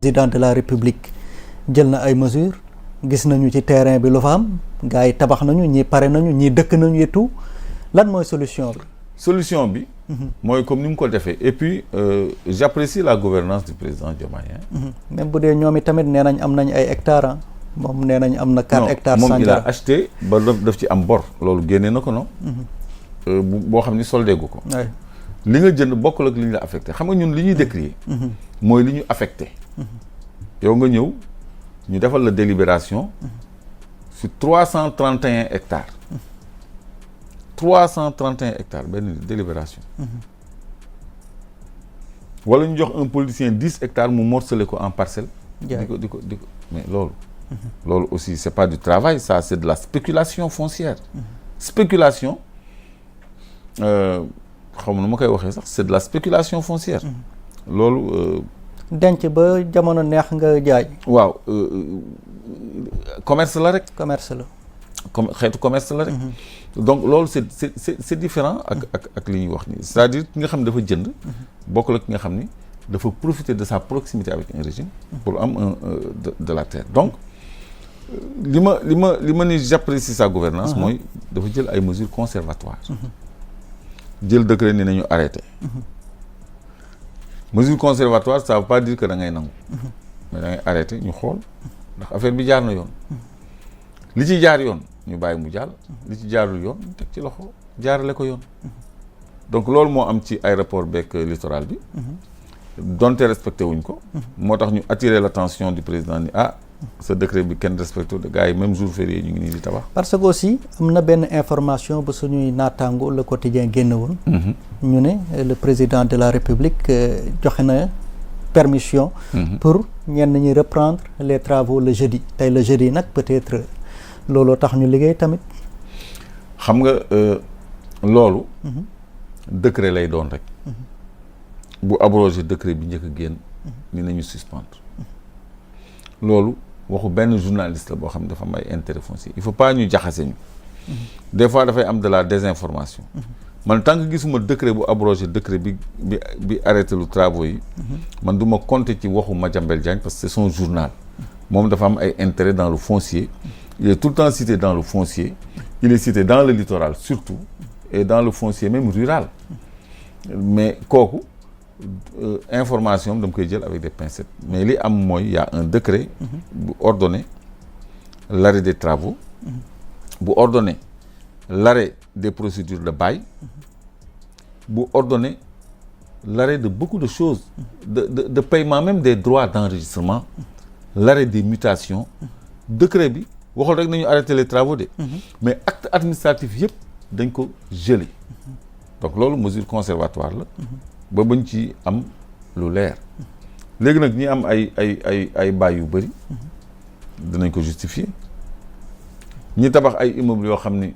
président de la république jël na ay mesures gis nañu ci terrain bi lu fa am gars yi tabax nañu ñii pare nañu ñii dëkk nañu et tout lan mooy solution bi. solution bi. mooy comme ni mu ko defee et puis j'apprécie la gouvernance du président Diomaye. même bu dee ñoom tamit nee nañ am nañ ay hectares moom nee nañ am na 4 hectares. moom il a acheté ba daf ci am bor. loolu génnee na ko non. boo xam ni soldé gu ko. li nga jënd bokkul ak li ñu la affecté xam nga ñun li ñuy décrier. mooy li ñu affecté. yow nga ñëw ñu defal la délibération. sur 331 hectares. 331 hectares benn délibération. wala ñu jox un politicien 10 hectares mu morcelé ko en parcelle. di ko mais loolu. loolu aussi c'est pas du travail ça c'est de la spéculation foncière. spéculation xaw ma nu ma koy waxee sax c'est de la spéculation foncière. loolu. denc ba jamono neex nga jaay. waaw commerce la rek. commerce la. xeetu commerce la rek. donc loolu c'est différent ak li ñuy wax nii c'est-à-dire ki nga xam ne dafa jënd. bokkul ak ki nga xam ni dafa profiter de sa proximité avec un régime. pour am de la terre donc li ma ni j'apprécie sa gouvernance mooy dafa jël ay mesures conservatoires. jël décret ni nañu arrêté. mesure conservatoire ça veut pas dire que da ngay nangu. mais da ngay arrêté ñu xool ndax affaire bi jaar na yoon. li ci jaar yoon ñu bàyyi mu jàll. li ci jaarul yoon ñu teg ci loxo jaarale ko yoon. donc loolu moo am ci aéroport beeg littoral bi. donte respecté wuñ ko. moo tax ñu attirer l'attention du président ni ce décret bi kenn respecté de gars yi même jour férié ñu ngi nii di tabax. parce que aussi am na benn information bu suñuy naataango le quotidien génn woon. ñu ne le président de la république joxe na permission. pour ñenn ñi reprendre les travaux le jeudi tey le jeudi nag peut-être looloo tax ñu liggéey tamit. xam nga loolu. décret lay doon rek. bu abrogé décret bi njëkk a génn. ni nañu suspendre. loolu waxu benn journaliste la boo xam ne dafa am ay intérêt foncier il faut pas ñu jaxase ñu. des fois dafay am de la désinformation. man tant que gisuma décret bu abrogé décret bi arrêté lu travaux yi. man du ma compter ci waxu Madiambel Diagne parce que c'est son journal. moom dafa am ay intérêt dans le foncier. il est tout le temps cité dans le foncier. il est cité dans le littoral surtout. et dans le foncier même rural. mais kooku. information dama koy jël avec des pincettes mais li am mooy y a un décret bu ordonné l'arrêt des travaux bu ordonné l'arrêt des procédures de bail bu ordonné l'arrêt de beaucoup de choses de paiement même des droits d'enregistrement l'arrêt des mutations décret bi waxul rek nañu arrêter les travaux de mais acte administratif yëpp dañ ko gelé donc loolu mesure conservatoire la ba bañ ci am lu leer léegi nag ñi am ay bail yu bëri dinañ ko justifier ñi tabax ay immeubles yoo xam ni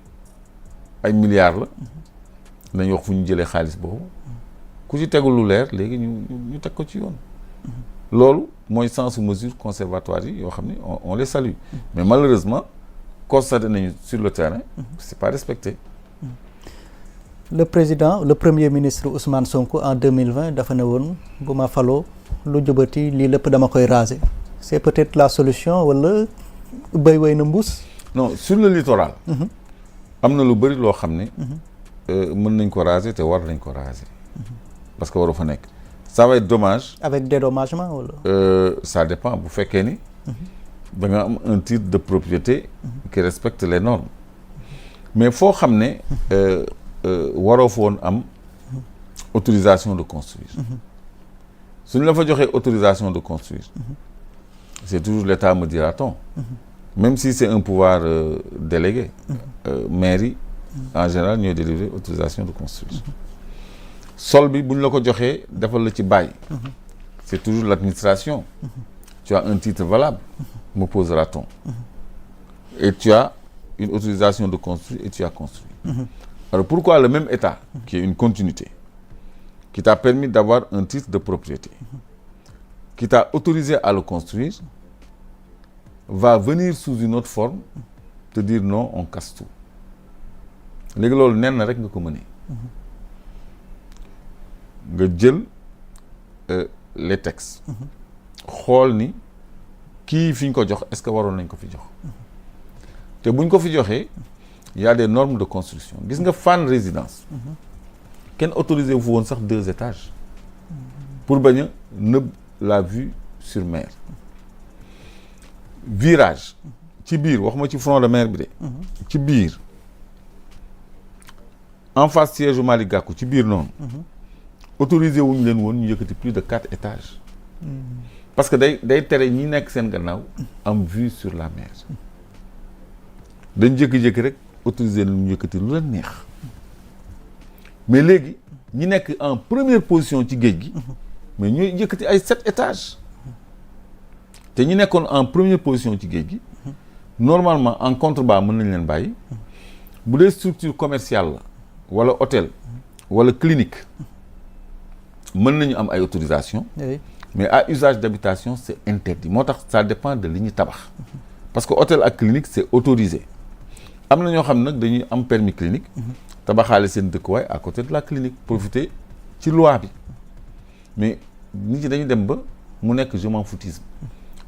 ay milliards la dinañ wax fu ñu jëlee xaalis boobu ku ci tegul lu leer léegi ñu teg ko ci yoon loolu mooy sensu mesure conservatoire yi yoo xam ni on les salue mais malheureusement constaté nañu sur le terrain c'est pas respecté. Le premier ministre Ousmane Sonko en 2020 dafa ne woon bu ma faloo lu jubati lii lépp dama koy raser c'est peut-être la solution wala béy way na mbuus. non sur le littoral. am na lu bëri loo xam ne. mën nañ ko raser te war nañ ko raser. parce que waru fa nekk. ça va être dommage. avec dédommagement wala. ça dépend bu fekkee ni. da nga am un titre de propriété. qui respecte les normes. mais foo xam ne. waroo fa woon am autorisation de construire suñu la fa joxee autorisation de construire c'est toujours l'État me dira-t-on même si c'est un pouvoir délégué mairie en général ñooy délivrer autorisation de construire sol bi bu ñu la ko joxee defal la ci bail c'est toujours l'administration tu as un titre valable me posera-t-on et tu as une autorisation de construire et tu as construit. Alors pourquoi le même État, qui est une continuité, qui t'a permis d'avoir un titre de propriété, qui t'a autorisé à le construire, va venir sous une autre forme te dire non, on casse tout. léegi loolu nen na rek nga ko mënee. nga jël les textes. xool ni kii fi ñu ko jox est-ce que waroon nañ ko fi jox te buñ ko fi joxee y a des normes de construction gis nga Fann Résidence kenn autorisé wu fa woon sax 2 étages pour bañ a nëbb la vue sur mer virage ci biir waxuma ci front de mer bi de ci biir en face siège u Malick Gakou ci biir noonu autorisé wuñu leen woon ñu yëkkati plus de 4 étages parce que day tere ñi nekk seen gannaaw am vue sur la mer dañ jékki-jékki rek autorisé leen ñu yëkkati lu leen neex mais léegi ñi nekk en première position ci géej gi mais ñooy yëkkati ay 7 étages te ñi nekkoon en première position ci géej gi normalement en contrebas mën nañ leen bàyyi bu dee structure commerciale la wala hôtel wala clinique mën nañu am ay autorisation mais à usage d'habitation c'est interdit moo tax ça dépend de li ñu tabax parce que hôtel ak clinique c'est autorisé am na ñoo xam ne nag dañuy am permis clinique tabaxaale seen dëkkuwaay à côté de la clinique profiter ci loi bi mais nit ñi dañu dem ba mu nekk je m'en foutisme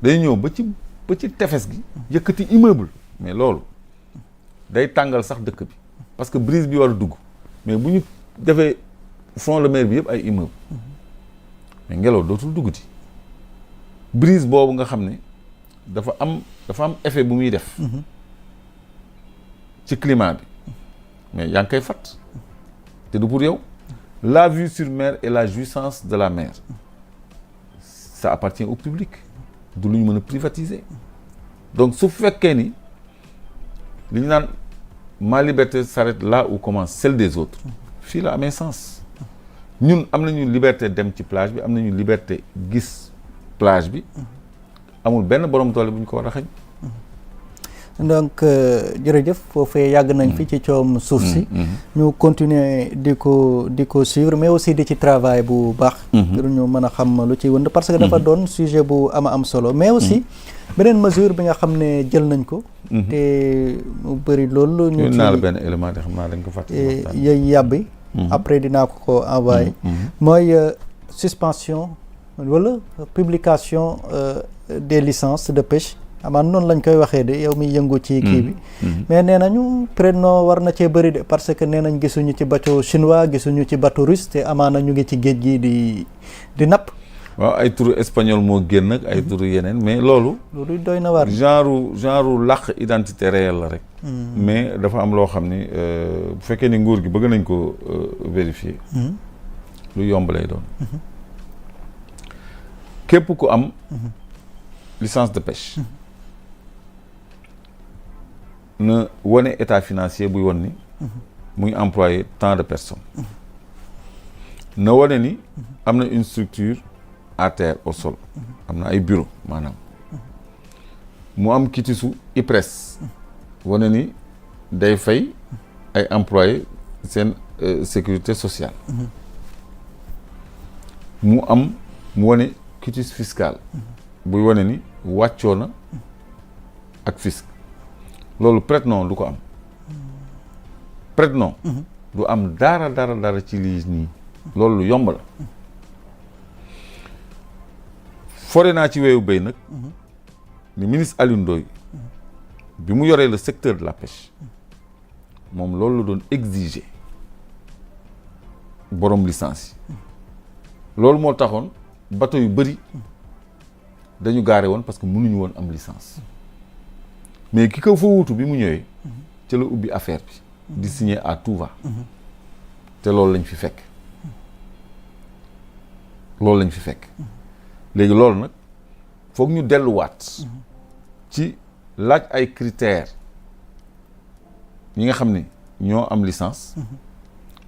dañu ñëw ba ci tefes gi yëkkati immeuble mais loolu day tàngal sax dëkk bi parce que brise bi war a dugg mais bu ñu defee front de mer bi yëpp ay immeuble mais ngelaw dootul duggati brise boobu nga xam ne dafa am effet bu muy def ci climat bi mais yaa ngi koy fat te du pour yow la vue sur mer et la jouissance de la mer ça appartient au public du lu ñu mën a privatiser donc su fekkee ni li ñu naan ma liberté s'arrête là où commence celle des autres fii la amee sens ñun am nañu liberté dem ci plage bi am nañu liberté gis plage bi amul benn borom doole bu ñu ko war a xañ donc jërëjëf foofee yàgg nañ fi ci coom suuf si ñu continuer di ko suivre mais aussi di ci travail bu baax pour ñu mën a xam lu ci wënd parce que dafa doon sujet bu am solo mais aussi beneen mesure bi nga xam ne jël nañ ko te mu bëri loolu ñu ci naa la benn élément de xam naa dañ ko fàtte yooyu yàbbi après dinaa ko envoyé mooy suspension wala publication des licences de pêche amaan noonu lañ koy waxee de yow mi yëngu ci kii bi mais nee nañu prénom war na cee bëri de parce que nee nañ gisuñu ci bateau chinois gisuñu ci bateau russe te amaana ñu ngi ci géej gi di napp waaw ay turu espagnol moo génn ak ay turu yeneen mais loolu doy na waar genre làq identité réelle la rek mais dafa am loo xam ni bu fekkee ni nguur gi bëgg nañ ko vérifier lu yomb lay doon képp ku am licence de pêche na wane état financier buy won ni muy employé tant de personnes na wane ni am na une structure à terre au sol am na ay bureau maanaam mu am kitisu IPRES wane ni day fay ay employé seen sécurité sociale mu wane quitus fiscal buy wane ni wàccoo na ak fisc loolu prête-nom du ko am prête-nom du am dara ci lii nii loolu lu yomb la fore naa ci weewu béy nag ni ministre Alioune Ndoye bi mu yoree le secteur de la pêche moom loolu la doon exiger borom licence yi loolu moo taxoon bateau yu bëri dañu gaare woon parce que mënuñu woon am licence mais ki ko fa wuutu bi mu ñëwee ca la ubbi affaire bi di signer à tout va te loolu lañ fi fekk léegi loolu nag foog ñu delluwaat ci laaj ay critères ñi nga xam ne ñoo am licence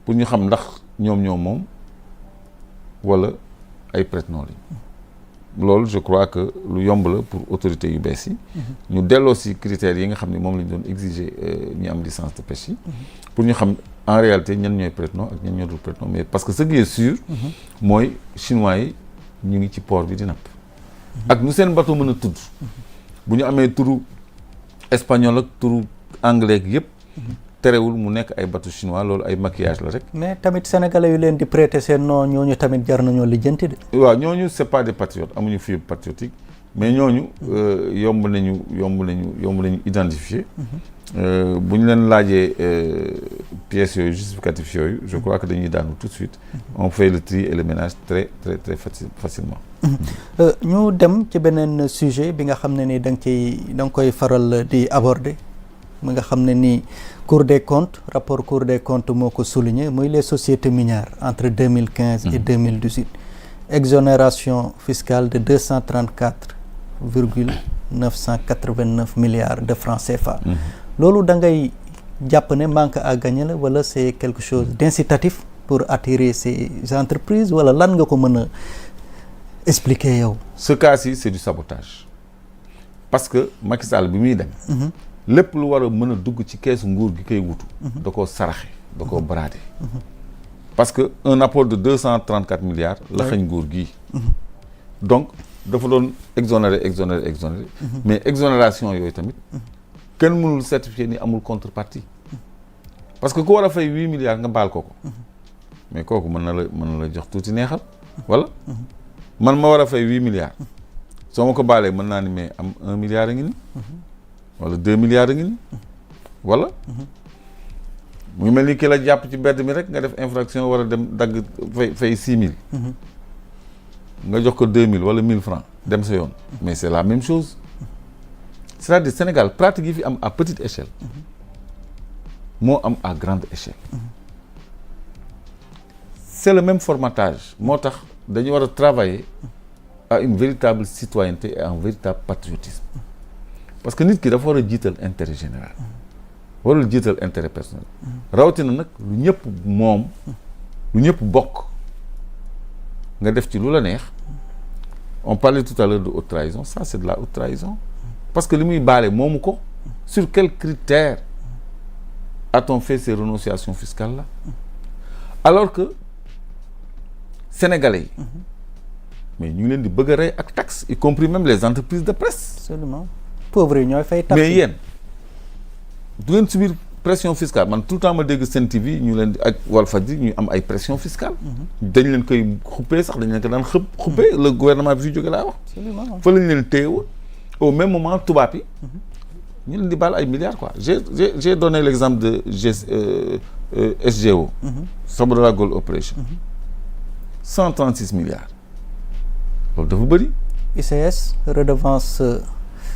pour ñu xam ndax ñoom moom wala ay prête-nom lañ loolu je crois que lu yomb la pour autorités yu bees yi ñu delloo si critères yi nga xam ne moom la ñu doon exiger ñi am licence de pêche yi pour ñu xam en réalité ñan ñooy prête-nom ak ñan ñoo dul prête-nom mais parce que ce qui est sûr mooy chinois yi ñu ngi ci port bi di napp ak nu seen bateau mën a tudd bu ñu amee turu espagnol ak turu anglais yëpp terewul mu nekk ay bateau chinois loolu ay maquillage la rek. mais tamit sénégalais yu leen di prêter seen nom ñooñu tamit jar nañoo lijjanti de. waaw ñooñu c'est pas des patriotes amuñu fibre patriotique mais ñooñu yomb nañu identifier. bu ñu leen laajee pièces yooyu justificatifs yooyu je crois que dañuy daanu tout de suite. on fait le tri et le ménage très facilement. ñu dem ci beneen sujet bi nga xam ne ni da nga koy faral di aborder. mi nga xam ne ni Cour des comptes rapport Cour des comptes moo ko souligné muy les sociétés minières entre 2015 et 2018 exonération fiscale de 234,989 milliards de francs CFA. loolu da ngay jàpp ne manque à gagner la wala c'est quelque chose d'incitatif pour attirer ces entreprises wala lan nga ko mën a expliquer yow. ce cas-ci c'est du sabotage parce que Macky Sall bi muy dem. lépp lu war a mën a dugg ci keesu nguur gi koy wutu. da koo saraxe da koo brader. parce que un apport de 234 milliards. la xañ nguur gii. donc dafa doon exonérer. mais exonération yooyu tamit. kenn mënul certifier ni amul contrepartie. parce que ku war a fay 8 milliards nga baal ko. mais kooku mën na la jox tuuti neexal. wala man ma war a fay 8 milliards. soo ma ko baalee mën naa ni mais am 1 milliard a ngi ni. wala 2 milliards a ngi ni wala mu mel ni ki la jàpp ci mbedd mi rek nga def infraction war a dem dagg fay 6 000 nga jox ko 2 000 wala 1 000 francs dem sa yoon mais c'est la même chose c'est-à-dire Sénégal pratique yi fi am à petite échelle moo am à grande échelle c'est le même formatage moo tax dañu war a travailler à une véritable citoyenneté et à un véritable patriotisme parce que nit ki dafa war a jiital intérêt général warul jiital intérêt personnel rawatina nag lu ñëpp moom lu ñëpp bokk nga def ci lu la neex on parlait tout à l'heure de haute trahison ça c'est de la haute trahison parce que li muy baale moomu ko sur quels critères a-t-on fait ces renonciations fiscales là alors que sénégalais yi mais ñu ngi leen di bëgg a rey ak taxe y compris même les entreprises de presse. absolument pauvres yi ñooy fay taxe. mais yéen du ngeen subir pression fiscale man tout le temps ma dégg Sen TV ñu leen di ak Walfadjri ñu am ay pression fiscale. dañ leen koy xuppee sax dañ leen ko daan xuppee le gouvernement bi fi jóge laa wax. absolument fa lañ leen téyewoon au même moment tubaab yi. ñu leen di baal ay milliards quoi j'ai donné l'exemple de SGO. Sabodala Gold Operation. 136 milliards. loolu dafa bëri. ICS redevance.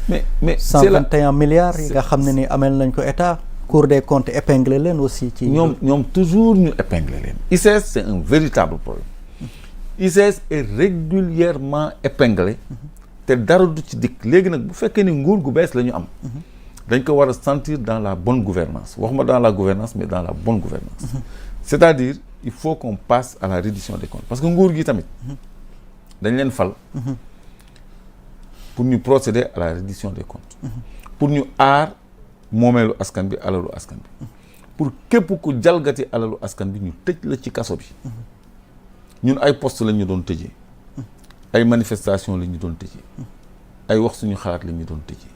mais 121 milliards yi nga xam ne ni amel nañ ko état. Cour des comptes épinglé leen aussi ci. ñoom toujours ñu épinglé leen. ICS c'est un véritable problème. ICS est régulièrement épinglé. te dara du ci dikk léegi nag bu fekkee ni nguur gu bees la ñu am. dañ ko war a sentir dans la bonne gouvernance waxuma dans la gouvernance mais dans la bonne gouvernance c'est-à-dire il faut qu'on passe à la reddition des comptes parce que nguur gi tamit dañ leen fal pour ñu procéder à la reddition des comptes pour ñu aar moomeelu askan bi alalu askan bi pour képp ku jalgati alalu askan bi ñu tëj la ci kaso bi ñun ay poste lañ ñu doon tëjee ay manifestation lañ ñu doon tëjee ay wax suñu xalaat lañ ñu doon tëjee.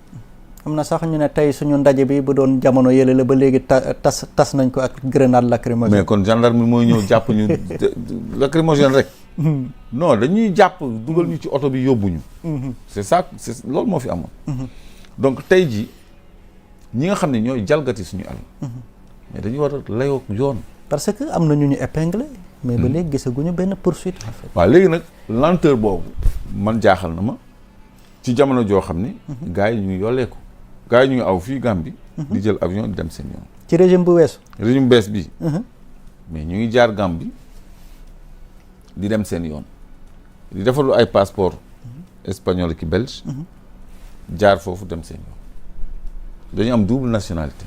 am na sax ñu ne tey suñu ndaje bi bu doon jamono yële la ba léegi tas nañ ko ak grenade lacrymogène. mais kon gendarme mooy ñëw jàpp ñu lacrymogène rek. non dañuy jàpp dugal ñu ci oto bi yóbbu ñu. c'est ça c'est loolu moo fi amoon. donc tey jii ñi nga xam ne ñooy jalgati suñu àll. mais dañu war a layoo yoon. parce que am na ñu épinglé. mais ba léegi gisaguñu benn poursuite. en fait waaw léegi nag lenteur boobu man jaaxal na ma ci jamono joo xam ni. gars yi ñu ngi yolleeku. gars yi ñu ngi aw fii Gambie. di jël avion di dem seen yoon. ci régime bu weesu. régime bees bii. mais ñu ngi jaar Gambie di dem seen yoon. di defalu ay passeport espagnol ki belge. jaar foofu dem seen yoon. dañu am double nationalité.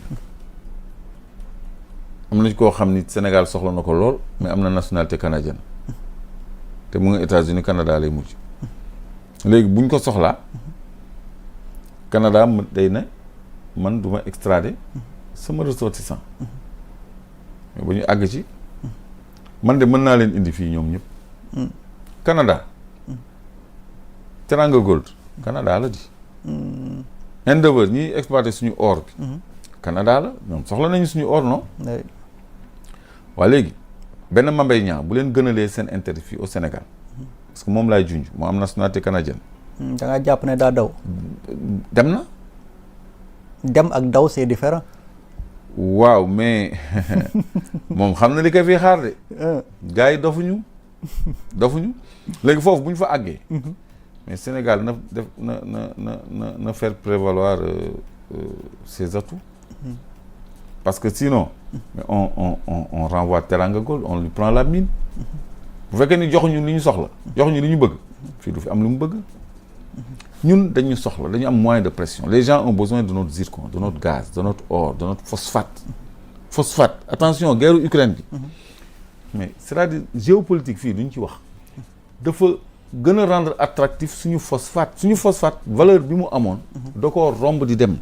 am na koo xam ni Sénégal soxla na ko lool mais am na nationalité canadienne te mu ngi États-Unis Canada lay mujj léegi buñ ko soxlaa Canada day ne man du ma extrader sama ressortissant mais bu ñu àgg ci man de mën naa leen indi fii ñoom ñëpp Canada Teranga Gold Canada la di Endeavour ñiy exploiter suñu or bi Canada la ñoom soxla nañu suñu or non. oui. waaye léegi benn Mame Mbaye Niang bu leen gënalee seen intérêt fii au Sénégal parce que moom laay junj moo am nationalité canadienne. da nga jàpp ne daa daw. dem na. dem ak daw c'est différent. waaw mais moom xam na li ko fii xaar de. gars yi dofuñu léegi foofu bu ñu fa àggee. mais Sénégal na def na faire prévaloir ses atouts. Parce que sinon mais on renvoie Teranga Gold on lui prend la mine. bu fekkee ni joxuñu li ñu soxla joxuñu li ñu bëgg fii du fi am lu mu bëgg. ñun dañu soxla dañu am moyen de pression les gens ont besoin de notre zircon de notre gaz de notre or de notre phosphate attention guerre Ukraine bi mais c'est-à-dire géopolitique fii duñ ci wax dafa gën a rendre attractif suñu phosphate valeur bi mu amoon da koo romb di dem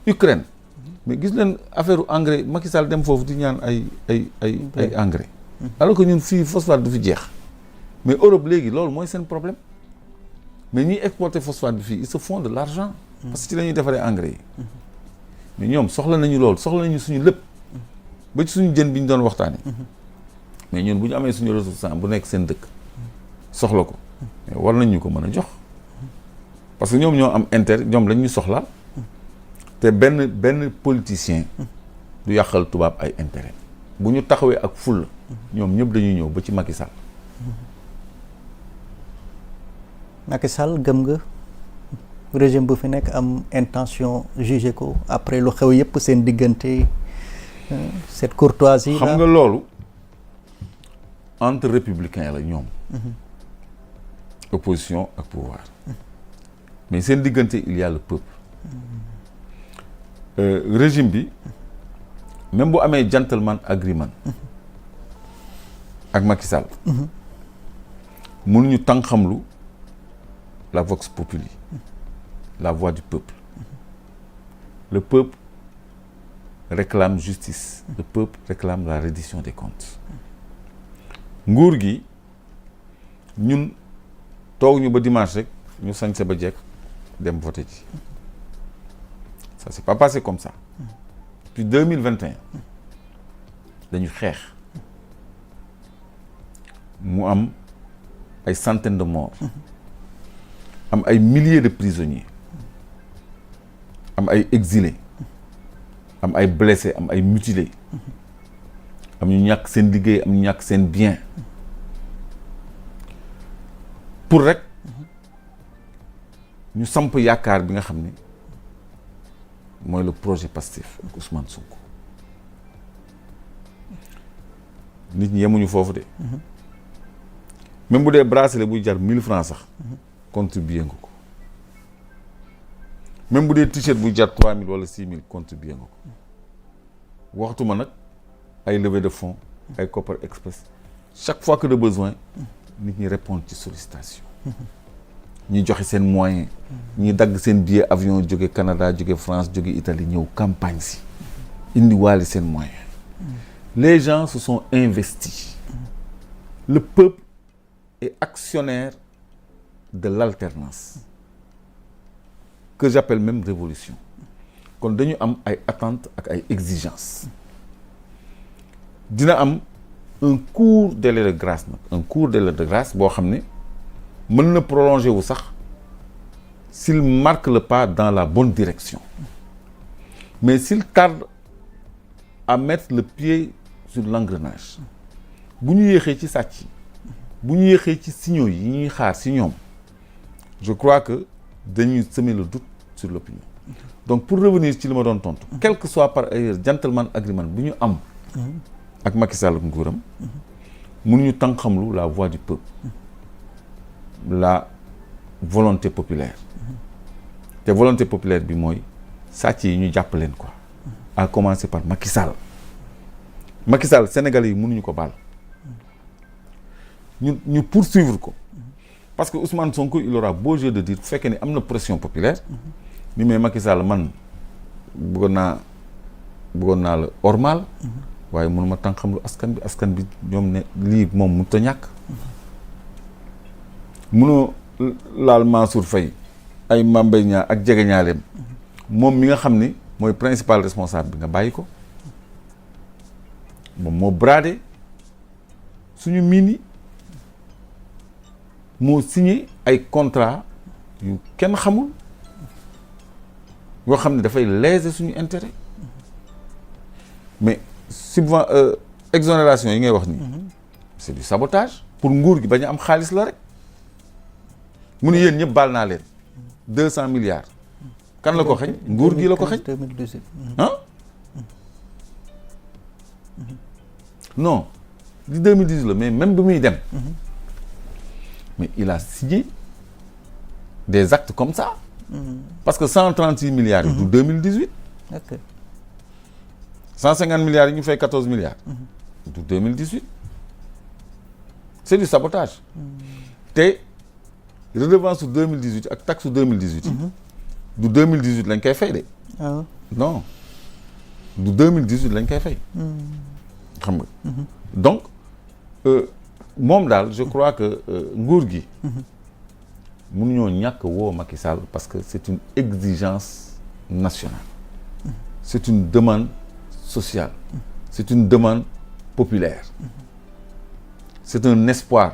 Ukraine mais gis leen affaire engrais Macky Sall dem foofu di ñaan ay engrais alors que ñun fii phosphate du fi jeex mais Europe léegi loolu mooy seen problème mais ñiy exporter phosphate bi fii ils se font de l'argent parce que ci la ñuy defaree engrais yi mais ñoom soxla nañu loolu soxla nañu suñu lépp ba ci suñu jën bi ñu doon waxtaanee mais ñun bu ñu amee suñu ressource bu nekk seen dëkk soxla ko mais war nañ ñu ko mën a jox parce que ñoom ñoo am intérêt ñoom lañ ñu soxla te benn politicien du yàqal tubaab ay intérêt bu ñu taxawee ak fulla ñoom ñëpp dañuy ñëw ba ci Macky Sall. Macky Sall gëm nga régime bu fi nekk am intention juger ko après lu xew yëpp seen diggante cette courtoisie. xam nga loolu entre républicains la ñoom. opposition ak pouvoir. mais seen diggante il y a le peuple. régime bi même bu amee gentleman agreement ak Macky Sall. mënuñu tànqamlu la vox populi la voix du peuple. Le peuple réclame justice. Le peuple réclame la reddition des comptes. nguur gi ñun toog ñu ba dimanche rek ñu sañse ba jekk dem voter ji ça s'est pas passé comme ça. Depuis 2021 dañu xeex mu am ay centaines de morts am ay milliers de prisonniers am ay exilés am ay blessés am ay mutilés am ñu ñàkk seen liggéey am ñu ñàkk seen bien pour rek ñu samp yaakaar bi nga xam ne mooy le projet Pastef ak Ousmane Sonko nit ñi yemuñu foofu de même bu dee bracelet buy jar 1000 francs sax contribuer nga ko même bu dee t-shirt buy jar 3000 wala 6000 contribuer nga ko waxtuma nag ay levée de fonds ay Copper Express chaque fois que de besoin nit ñi répondre ci sollicitation ñi joxe seen moyen ñi dagg seen billet avion jóge Canada jóge France jóge Italie ñëw campagne si indi waale seen moyen les gens se sont investis le peuple est actionnaire de l'alternance que j'appelle même révolution kon dañu am ay attentes ak ay exigences dina am un court délai de grâce nag un court délai de grâce boo xam ne mën na prolonger wu sax s'il marque le pas dans la bonne direction mais s'il tarde à mettre le pied sur l'engrenage bu ñu yéexee ci sàcc yi bu ñu yéexee ci signaux yi ñuy xaar si ñoom je crois que dañuy semer le doute sur l'opinion donc pour revenir ci li ma doon tontu quel que soit par ailleurs gentleman agreement bu ñu am ak Macky Sall ak nguuram mënuñu tànqamlu la voix du peuple la volonté populaire te volonté populaire bi mooy sàcc yi ñu jàpp leen quoi à commencer par Macky Sall Macky Sall Sénégalais yi mënuñu ko baal ñu poursuivre ko parce que Ousmane Sonko il aura beau jeu de dire bu fekkee ne am na pression populaire ni mais Macky Sall man bëggoon naa la ormal waaye mënuma tànqamlu askan bi ñoom ne lii moom mënut a ñàkk mënoo laal Mansour Faye ay Mame Mbaye Niang ak jegeñaaleem moom mi nga xam ni mooy principal responsable bi nga bàyyi ko moom moo bradé suñu mine yi moo signé ay contrat yu kenn xamul yoo xam ne dafay léser suñu intérêt mais exonération yi ngay wax nii c'est du sabotage pour nguur gi bañ a am xaalis la rek mu ne yéen ñëpp baal naa leen 200 milliards kan la ko xañ nguur gi la ko xañ 2018 ah non di 2018 la mais même bi muy dem mais il a signé des actes comme ça parce que 136 milliards yi du 2018 ok 150 milliards yi ñu fay 14 milliards du 2018 c'est du sabotage te redevance su 2018 ak taxe su 2018 du 2018 lañ koy fay de non du 2018 lañ koy fay xam nga donc moom daal je crois que nguur gi mënuñoo ñàkk woo Macky Sall parce que c'est une exigence nationale c'est une demande sociale c'est une demande populaire c'est un espoir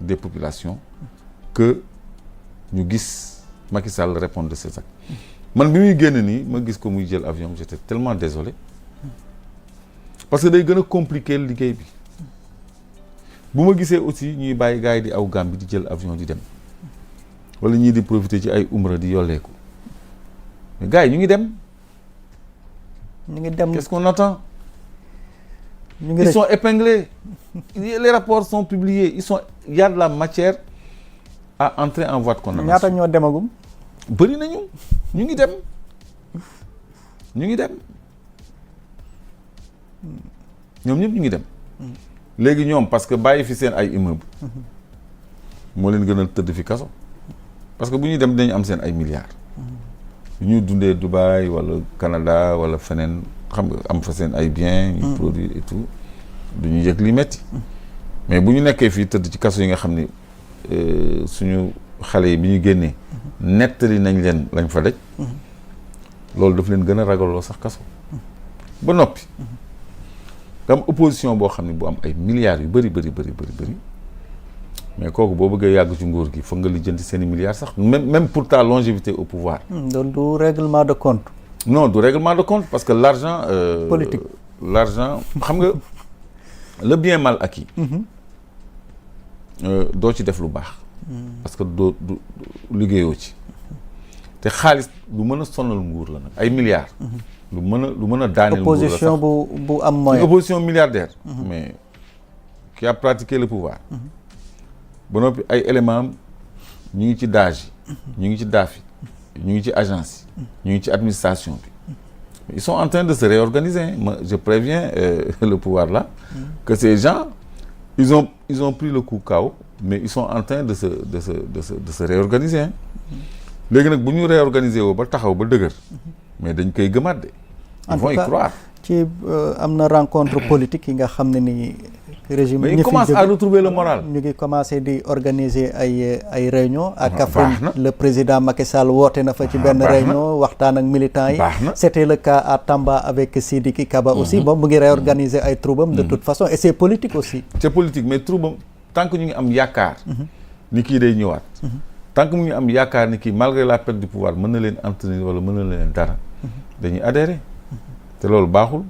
des populations que ñu gis Macky Sall répondre de ces actes man bi muy génn nii ma gis ko muy jël avion j'étais tellement désolé parce que day gën a compliquer liggéey bi bu ma gisee aussi ñuy bàyyi gars yi di aw Gambie di jël avion di dem wala ñii di profiter ci ay umra di yolleeku mais gars yi ñu ngi dem. ñu ngi dem qu'est-ce qu'on attend? ils sont épinglés les rapports sont publiés il y a de la matière à entrer en voie de condamnation. ñaata ñoo demagum. bëri nañu ñu ngi dem ñoom ñëpp ñu ngi dem léegi ñoom parce que bàyyi fi seen ay immeuble moo leen gënal tëdd fi kaso parce que bu ñuy dem dinañ am seen ay milliards yu ñuy dundee Dubaï wala Canada wala feneen xam nga am fa seen ay biens ñu produire et tout du ñu yëg li metti mais bu ñu nekkee fii tëdd ci kaso yi nga xam ni suñu xale yi bi ñu génnee nettali nañ leen lañ fa daj loolu daf leen gën a ragaloo sax kaso ba noppi nga am opposition boo xam ne bu am ay milliards yu bëri mais kooku boo bëggee yàgg ci nguur gi foog nga lijjanti seen i milliards sax même pour ta longévité au pouvoir. loolu du règlement de compte. non du règlement de compte parce que l'argent politique l'argent xam nga le bien mal acquis doo ci def lu baax parce que doo du liggéeyoo ci te xaalis lu mën a sonal nguur la nag ay milliards lu mën a daaneel nguur la sax opposition bu am moyen opposition milliardaire mais qui a pratiqué le pouvoir ba noppi ay éléments am ñu ngi ci DAGE yi ñu ngi ci DAF yi ñu ngi ci agence yi ñu ngi ci administration bi ils sont en train de se réorganiser je préviens le pouvoir là que ces gens ils ont pris le coup KO mais ils sont en train de se réorganiser léegi nag bu ñu réorganiser woo ba taxaw ba dëgër mais dañ koy gëmaat de ils vont y croire ci am na rencontre politique yi nga xam ne ni régime mais il commence à retrouver le moral. ñu ngi commencé di organiser ay réunion à Kaffrine le président Macky Sall woote na fa ci benn réunion waxtaan ak militants yi c'était le cas à Tamba avec Sidiki Kaba aussi moom mu ngi réorganiser ay troubam de toute façon et c'est politique aussi c'est politique mais troubam tant que ñu ngi am yaakaar ni kii day ñëwaat tant que mu ngi am yaakaar ni kii malgré la perte du pouvoir mën na leen entretenir wala mën na leen dara dañuy adhérer te loolu baaxul.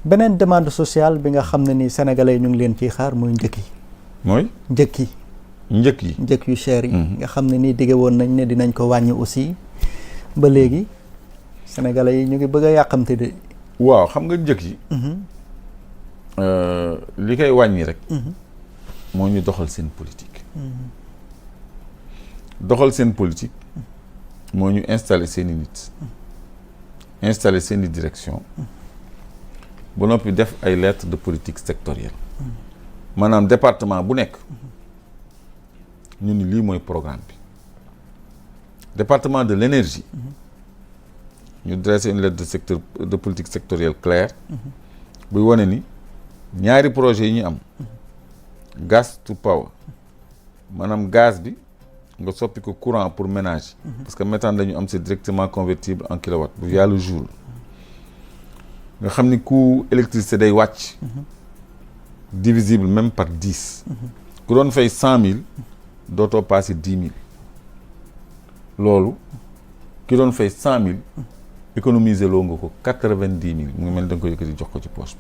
beneen demande sociale bi nga xam ne ni sénégalais yi ñu ngi leen ciy xaar muy njëkk yi. mooy njëkk yi. njëkk yu cher yi. nga xam ne nii dige woon nañ ne dinañ ko wàññi aussi ba léegi sénégalais yi ñu ngi bëgg a yàqamte de. waaw xam nga njëkk yi. li koy wàññi rek. moo ñu doxal seen politique. doxal seen politique moo ñu installer seen i nit. installer seen i direction. ba noppi def ay lettres de politique sectorielle maanaam département bu nekk ñu ni lii mooy programme bi département de l'énergie ñu dressé une lettre de politique sectorielle claire buy wane ni ñaari projets yi ñu am gas to power maanaam gaz bi nga soppi ko courant pour ménage parce que méthane dañu am c'est directement convertible en kilowatt bu via le joule nga xam ni coût électricité day wàcc divisible même par 10 ku doon fay 100 000 dootoo passé 10 000 loolu ki doon fay 100 000 économiser loo nga ko 90 000 mu ngi mel da nga ko yëkkati jox ko ci poche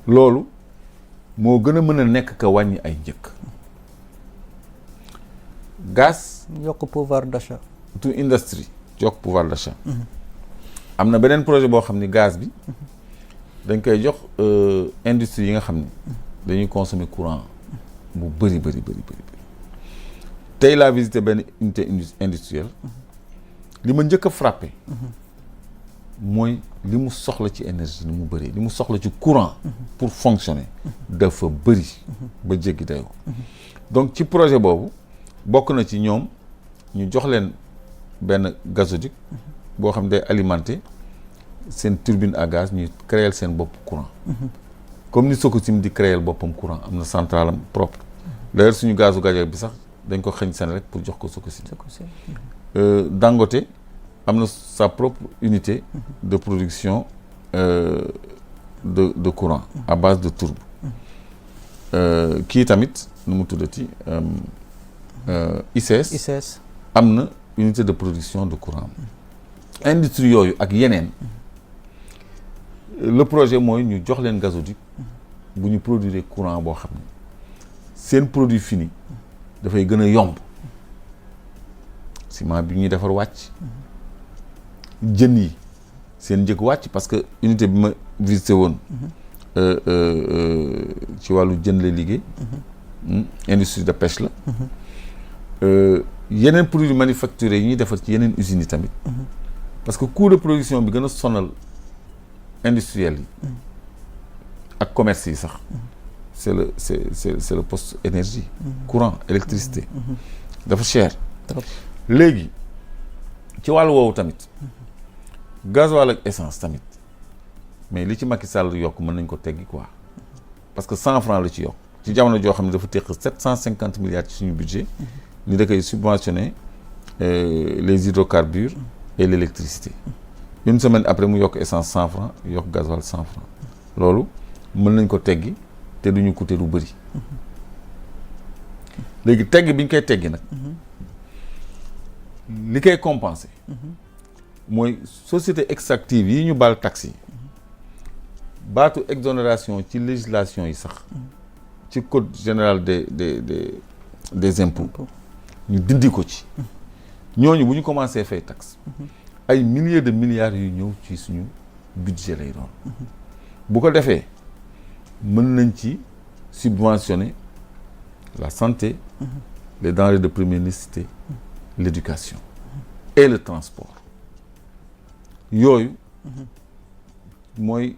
bi loolu moo gën a mën a nekk ka wàññi ay njëkk gaz yokk pouvoir d'achat to industrie yokk pouvoir d'achat am na beneen projet boo xam ni gaz bi dañ koy jox industrie yi nga xam ni dañuy consommer courant bu bëri tey laa visité benn unité industrielle li ma njëkk a frappé mooy li mu soxla ci énergie ni mu bëri li mu soxla ci courant pour fonctionner dafa bëri ba jéggi dayoo donc ci projet boobu bokk na ci ñoom ñu jox leen benn gazoduc boo xam ne day alimenter seen turbine à gaz ñuy créer seen bopp courant comme ni Sococim di créer boppam courant am na centrale am propre d'ailleurs suñu gazu gajak bi sax dañ ko xëñ seen rek pour jox ko Sococim Dangote am na sa propre unité de production de courant à base de tourbe kii tamit nu mu tuddati ICS am na unité de production de courant industrie yooyu ak yeneen le projet mooy ñu jox leen gazoduc bu ñu produire courant boo xam ne seen produit fini dafay gën a yomb ciment bi ñuy defar wàcc jën yi seen njëkk wàcc parce que unité bi ma visité woon ci wàllu jën la liggéey industrie de pêche la yeneen produits manufacturés yi ñuy defar ci yeneen usines yi tamit parce que coût de production bi gën a sonal industriel yi ak commerce yi sax c'est le poste énergie courant électricité dafa cher léegi ci wàllu woowu tamit gasoil ak essence tamit mais li ci Macky Sall yokk mën nañ ko teggi quoi parce que 100 francs la ci yokk ci jamono joo xam ne dafa teq 750 milliards ci suñu budget ni da koy subventionner les hydrocarbures et l'électricité une semaine après mu yokk essence 100 francs yokk gasoil 100 francs loolu mën nañ ko teggi te duñu coûter lu bëri léegi teggi bi ñu koy teggi nag li koy compenser mooy société extractive yi ñu baal taxes yi baatu exonération ci législation yi sax ci code général des impôts ñu dindi ko ci ñooñu bu ñu commencé fay taxe ay milliers de milliards yu ñëw ci suñu budget lay doon bu ko defee mën nañ ci subventionner la santé les denrées de première nécessité l'éducation et le transport yooyu mooy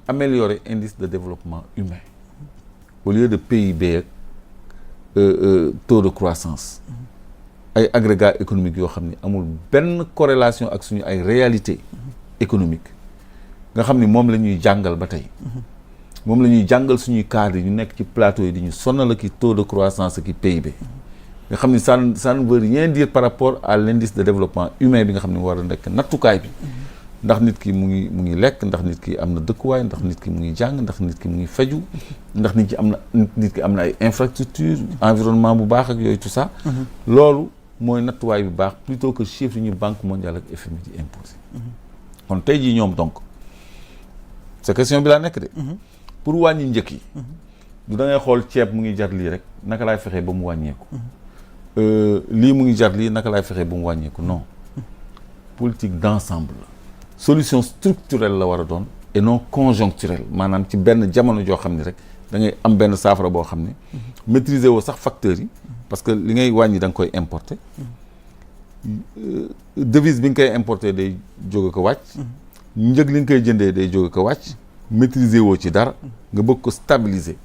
améliorer indice de développement humain au lieu de PIB ak taux de croissance ay agrégats économiques yoo xam ni amul benn corrélation ak suñu ay réalité économique nga xam ni moom la ñuy jàngal ba tey moom la ñuy jàngal suñuy cadres yi ñu nekk ci plateau yi di ñu sonal ak taux de croissance ak PIB nga xam ni ça ne veut rien dire par rapport à l'indice de développement humain bi nga xam ne war a nekk nattukaay bi ndax nit ki mu ngi lekk ndax nit ki am na dëkkuwaay ndax nit ki mu ngi jàng ndax nit ki mu ngi faju ndax nit ki am na ay infrastructure environnement bu baax ak yooyu tout ça loolu mooy nattuwaay bu baax plutôt que chiffre yi ñu banque mondiale ak FMI di imposé kon tey jii ñoom donc sa question bi laa nekk de pour wàññi njëkk yi du da ngay xool ceeb mu ngi jar lii rek naka laay fexee ba mu wàññeeku lii mu ngi jar lii naka laay fexee ba mu wàññeeku non politique d'ensemble la solution structurelle la war a doon et non conjoncturelle maanaam ci benn jamono joo xam ne rek da ngay am benn saafara boo xam ne maîtriser woo sax facteurs yi parce que li ngay wàññi da nga koy importer devise bi nga koy importer day jóge ko wàcc njëg li nga koy jëndee day jóge ko wàcc maîtriser woo ci dara nga bëgg ko stabiliser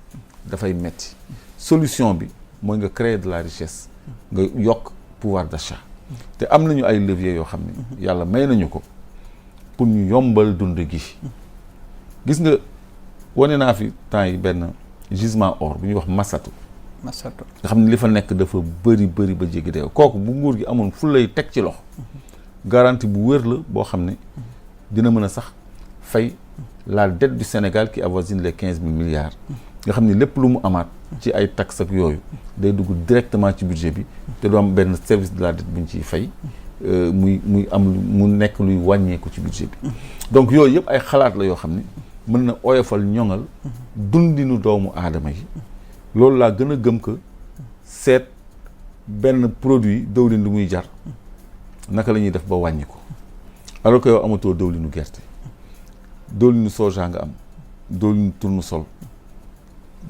dafay metti solution bi mooy nga créer de la richesse nga yokk pouvoir d'achat te am nañu ay leviers yoo xam ne yàlla may nañu ko pour ñu yombal dund gi gis nga wane naa fi temps yi benn gisement or bu ñuy wax Masato Masato nga xam ne li fa nekk dafa bëri ba jéggi dayoo kooku bu nguur gi amoon fu lay teg ci loxo garantie bu wér la boo xam ne dina mën a sax fay la dette du Sénégal qui avoisine les 15 000 milliards nga xam ne lépp lu mu amaat ci ay taxes ak yooyu day dugg directement ci budget bi te du am benn service de la dette bu ñu ciy fay muy am mu nekk luy wàññeeku ci budget bi donc yooyu yëpp ay xalaat la yoo xam ne mën na oyofal ñoŋal dundinu doomu aadama yi loolu laa gën a gëm que seet benn produit dëwlin lu muy jar naka la ñuy def ba wàññi ko alors que yow amatoo dëwlinu gerte dëwlinu soja nga am dëwlinu tournesol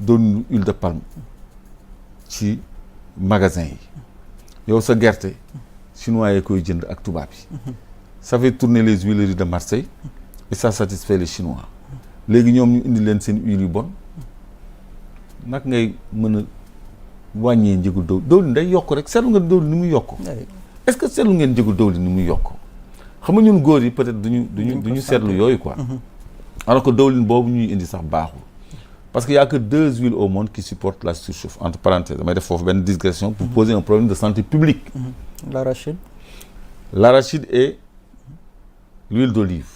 dëwlinu huile de palme ci magasin yi yow sa gerte chinois yi koy jënd ak tubaab yi ça fait tourner les huileries de Marseille et ça satisfait les Chinois léegi ñoom ñu indi leen seen huile yu bon nag ngay mën a wàññee njëgu dëwlin day yokk rek seetlu nga dëwlin ni muy yokk est-ce que seetlu ngeen njëgu dëwlin ni muy yokk xam nga ñun góor yi peut-être duñu seetlu yooyu quoi alors que dëwlin boobu ñuy indi sax baaxul parce que y a que 2 huiles au monde qui supportent la surchauffe entre parenthèses damay def foofu benn digression pour poser un problème de santé publique l'arachide et l'huile d'olive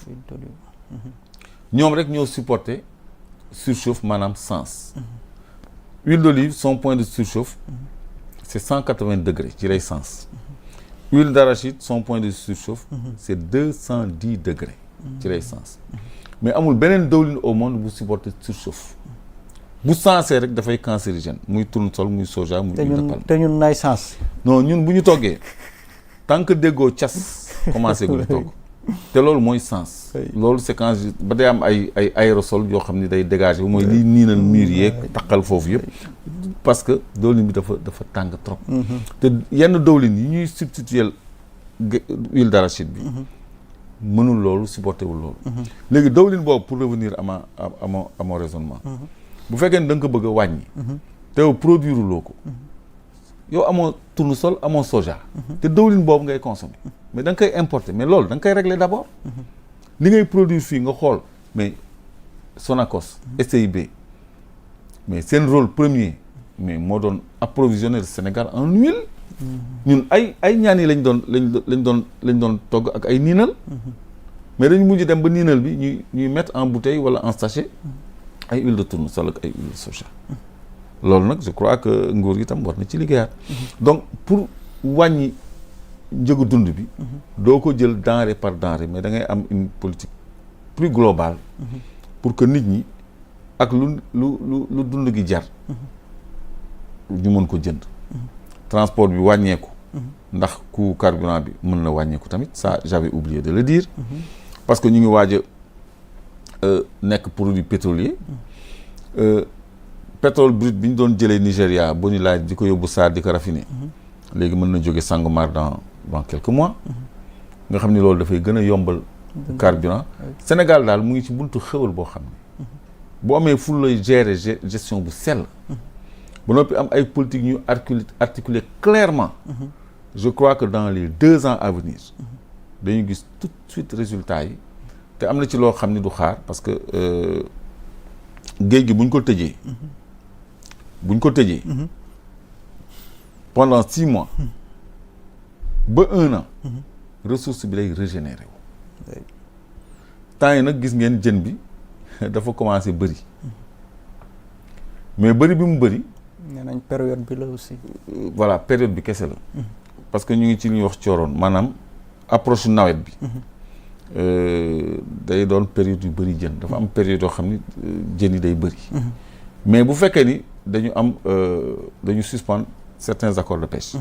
ñoom rek ñoo supporter surchauffe maanaam sens huile d'olive son point de surchauffe c'est 180 degrés ci lay sens huile d'arachide son point de surchauffe c'est 210 degrés ci lay sens mais amul beneen dëwlin au monde bu supporter surchauffe bu sensé rek dafay cancérigène muy tournesol muy soja muy huile de palme te ñun nay sens non ñun bu ñu toggee tant que déggoo cas commencé gu ñu togg te loolu mooy sens loolu séquence ba day am ay aérosol yoo xam ne day dégager mooy liy niinal mur yeeg taqal foofu yëpp parce que dëwlin bi dafa tàng trop te yenn dëwlin yi ñuy substituer huile d'arachide bi mënul loolu supporté wul loolu léegi dëwlin boobu pour revenir à mon raisonnement bu fekkee ne da nga ko bëgg a wàññi te yow produire loo ko yow amoo tournesol amoo soja te dëwlin boobu ngay consommer mais da nga koy importer mais loolu da nga koy régler d'abord li ngay produire fii nga xool mais Sonacos SCIB mais seen rôle premier mais moo doon approvisionner le Sénégal en huile ñun ay ñaan yi lañ doon togg ak ay niinal mais dañu mujj dem ba niinal bi ñuy mettre en bouteille wala en sachet ay huile de tournesol ak ay huile de soja loolu nag je crois que nguur gi tam war na ci liggéeyaat donc pour wàññi njëgu dund bi doo ko jël denrée par denrée mais da ngay am une politique plus globale pour que nit ñi ak lu dund gi jar ñu mën ko jënd transport bi wàññeeku ndax coût carburant bi mën na wàññeeku tamit ça j'avais oublié de le dire parce que ñu ngi waaj a nekk produit pétrolier pétrole brut bi ñu doon jëlee Nigéria ba ñu laaj di ko yóbbu Sarr di ko raffiner léegi mën na jóge Sangomar dans quelques mois nga xam ni loolu dafay gën a yombal carburant Sénégal daal mu ngi ci buntu xéwal boo xam ne bu amee fu lay gérer gestion bu sell ba noppi am ay politique ñu articuler clairement je crois que dans les 2 ans à venir dañu gis tout de suite résultats yi te am na ci loo xam ni du xaar parce que géej gi buñ ko tëjee pendant 6 mois ba 1 an ressource bi lay régénérer wu temps yi nag gis ngeen jën bi dafa commencé bëri mais bëri bi mu bëri nee nañ période bi la aussi voilà période bi kese la parce que ñu ngi ci li ñuy wax cooroon maanaam approche nawet bi day doon période yu bëri jën dafa am période yoo xam ni jën yi day bëri mais bu fekkee ni dañu suspendre certains accords de pêche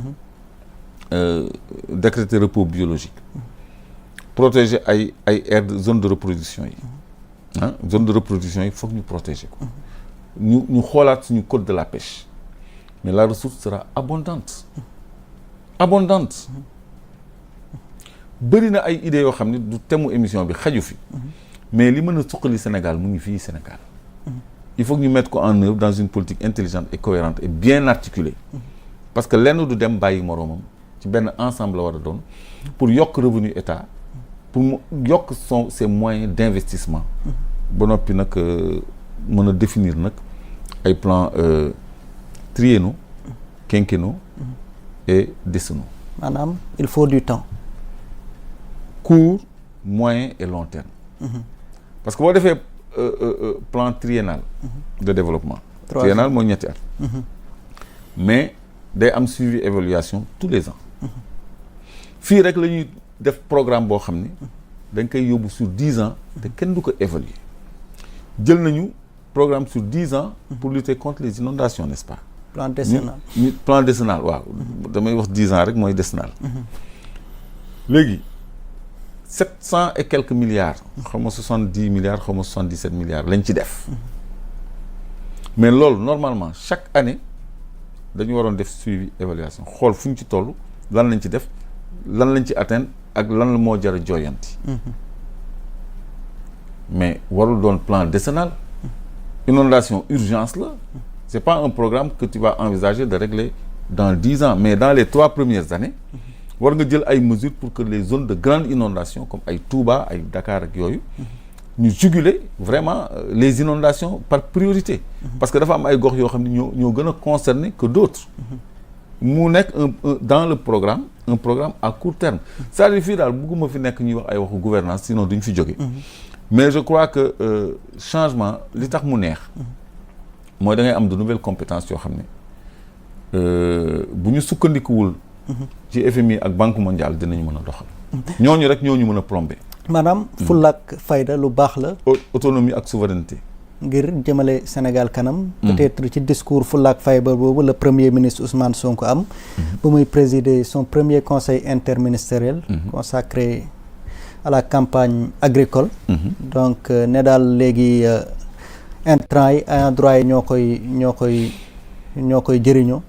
décréter repos biologique protéger ay aires de zone de reproduction yi zone de reproduction yi foog ñu protéger ko ñu xoolaat suñu code de la pêche mais la ressource sera abondante bëri na ay idées yoo xam ne du thème émission bi xaju fi mais li mën a suqali Sénégal mu ngi fii Sénégal il faut que ñu mettre ko en œuvre dans une politique intelligente et cohérente et bien articulée parce que lenn du dem bàyyi moroomam ci benn ensemble la war a doon pour yokk revenu état pour mu yokk ses moyens d'investissement ba noppi nag mën a définir nag ay plans triennaux quinquennaux et décennaux. maanaam il faut du temps. Court, moyen et long terme. Parce que boo defee plan triennal de développement. Triennal mooy ñetti at. mais day am suivi évaluation tous les ans. fii rek la ñuy def programme boo xam ni dañ koy yóbbu sur 10 ans te kenn du ko évaluer. jël nañu programme sur 10 ans pour lutter contre les inondations, n'est-ce pas? plan décennal. plan décennal waaw damay wax 10 ans rek mooy décennal. léegi 700 et quelques milliards xaw ma 70 milliards xaw ma 77 milliards lañ ci def. mais loolu normalement chaque année dañu waroon def suivi évaluation xool fu ñu ci toll lan lañ ci def lan lañ ci atteindre ak lan la moo jar a jooyanti. mais warul doon plan décennal. inondation urgence la. c'est pas un programme que tu vas envisager de régler dans 10 ans mais dans les 3 premières années war nga jël ay mesures pour que les zones de grande inondation comme ay Touba ay Dakar ak yooyu ñu juguler vraiment les inondations par priorité. parce que dafa am ay gox yoo xam ne ñoo gën a concerné que d'autres. mu nekk dans le programme un programme à court terme. c'est-à-dire fii daal bëgguma fi nekk ñuy wax ay waxu gouvernance sinon duñ fi jóge. mais je crois que changement li tax mu neex. mooy da ngay am de nouvelles compétences yoo xam ne bu ñu sukkandikuwul. ci FMI ak Banque mondiale dinañu mën a doxal. ñooñu rek ñooñu mën a plomber. maanaam fulla ak fayda lu baax la. autonomie ak souveraineté. ngir jëmale Sénégal kanam. peut-être ci discours fulla ak fayda boobu le premier ministre Ousmane Sonko am. bu muy présider son premier conseil interministériel. consacré à la campagne agricole. donc ne daal léegi intrants yi ayants droit yi ñoo koy jëriñoo.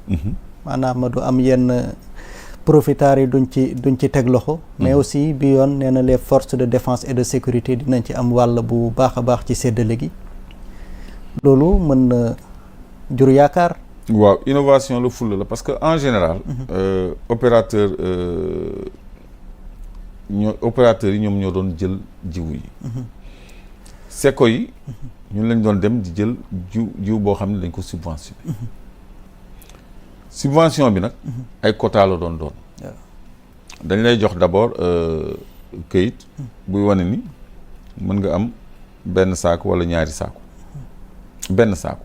maanaam du am yenn profiteurs yi duñ ci teg loxo. mais aussi bi yoon nee na les forces de défense et de sécurité dinañ ci am wàll bu baax a baax ci séddale gi. loolu mën na jur yaakaar. waaw innovation la fulla la parce que en général. opérateurs yi ñoom ñoo doon jël jiwu yi. seko yi. ñun lañ doon dem di jël jiw boo xam ne dañ ko subventionné. subvention bi nag. ay quota la doon. dañ lay jox d'abord këyit. buy wane ni mën nga am benn saako wala ñaari saako. benn saako.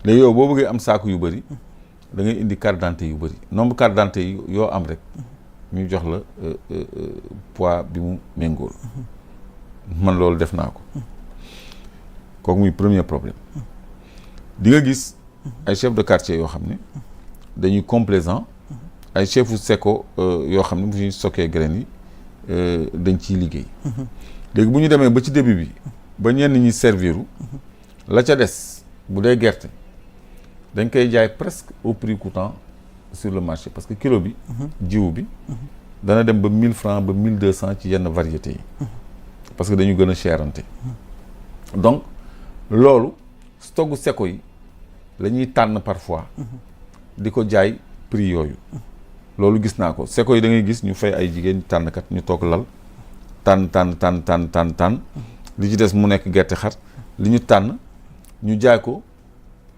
léegi yow boo bëggee am saako yu bëri da ngay indi carte d'identité yu bëri nombre carte d'identité yi yoo am rek ñu jox la poids bi mu méngool. man loolu def naa ko. kooku muy premier problème. di nga gis ay chef de quartier yoo xam ne dañuy complaisant ay chefu seko yoo xam ne bu ñuy stocké graines yi dañ ciy liggéey. léegi bu ñu demee ba ci début bi ba ñenn ñi serviru la ca des bu dee gerte dañ koy jaay presque au prix coûtant sur le marché parce que kilo bi jiwu bi dana dem ba 1000 francs ba 1200 ci yenn variétés yi parce que dañu gën a cherante. donc loolu stocku seko yi la ñuy tànn parfois di ko jaay prix yooyu. loolu gis naa ko seko yi da ngay gis ñu fay ay jigéen tànnkat ñu toog lal tànn li ci des mu nekk gerte xar li ñu tànn ñu jaay ko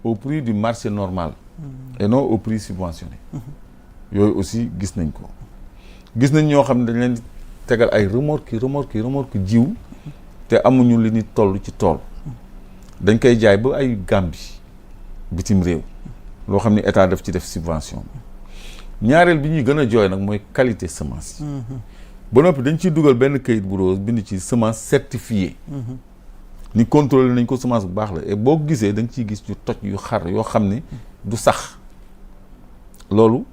au prix du marché normal et non au prix subventionné. yooyu aussi gis nañ ko. gis nañ ñoo xam ne dañ leen di tegal ay remorque jiw te amuñu li ñu toll ci tool dañ koy jaay ba ay Gambie bitim réew loo xam ne état daf ci def subvention. ñaareel bi ñuy gën a jooy nag mooy qualité semence yi. ba noppi dañ ciy dugal benn kayit bu rose bind ci semence certifiée. ni contrôlé nañ ko semence bu baax la et boo gisee da nga ciy gis yu toj yu xar yoo xam ne du sax. loolu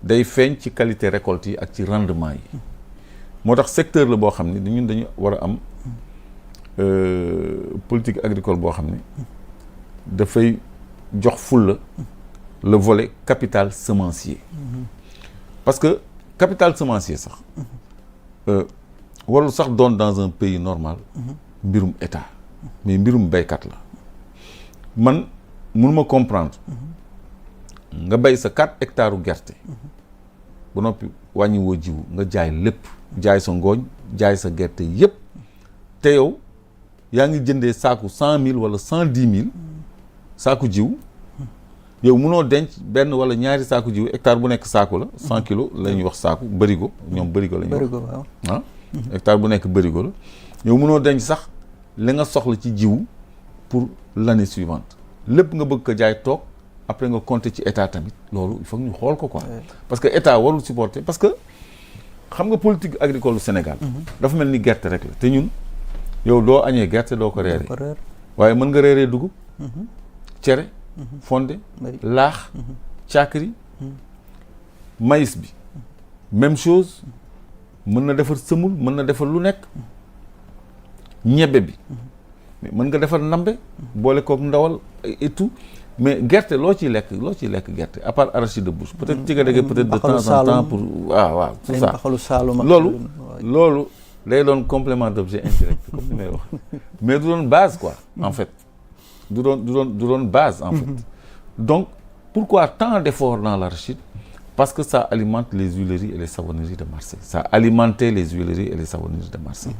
day feeñ ci qualité récolte yi ak ci rendement yi. moo tax secteur la boo xam ne ñun dañu war a am politique agricole boo xam ne dafay jox fulla le volet capital semencier. parce que capital semencier sax warul sax doon dans un pays normal mbirum état mais mbirum béykat la. man mënuma comprendre nga béy sa 4 hectares u gerte ba noppi wàññi woo jiwu nga jaay lépp jaay sa ngooñ jaay sa gerte yépp te yow yaa ngi jëndee saaku 100 000 wala 110 000 saaku jiw yow mënoo denc benn wala ñaari saaku jiw hectare bu nekk saaku la 100 kilos la ñuy wax saaku bërigo ñoom bërigo la ñuy wax waaw ah hectare bu nekk bërigo la yow mënoo denc sax li nga soxla ci jiwu pour l'année suivante lépp nga bëgg ko jaay toog après nga compter ci état tamit loolu il faut que ñu xool ko quoi parce que état warul supporter parce que xam nga politique agricole du Sénégal dafa mel ni gerte rek la te ñun yow doo añee gerte doo ko reeree waaye mën nga reeree dugub cere fonde laax caakiri maïs bi même chose mën na defar sëmul mën na defar lu nekk ñebbe bi mais mën nga defar ndambe boole kook ndawal et tout mais gerte loo ciy lekk gerte à part arachide de bouche peut-être ci nga dégg peut-être de temps en temps pour waaw c'est ça loolu day doon complément d'objet indirect comme ni may wax mais du doon base quoi en fait du doon base en fait donc pourquoi tant d'efforts dans l'arachide parce que ça alimente les huileries et les savonneries de Marseille ça alimentait les huileries et les savonneries de Marseille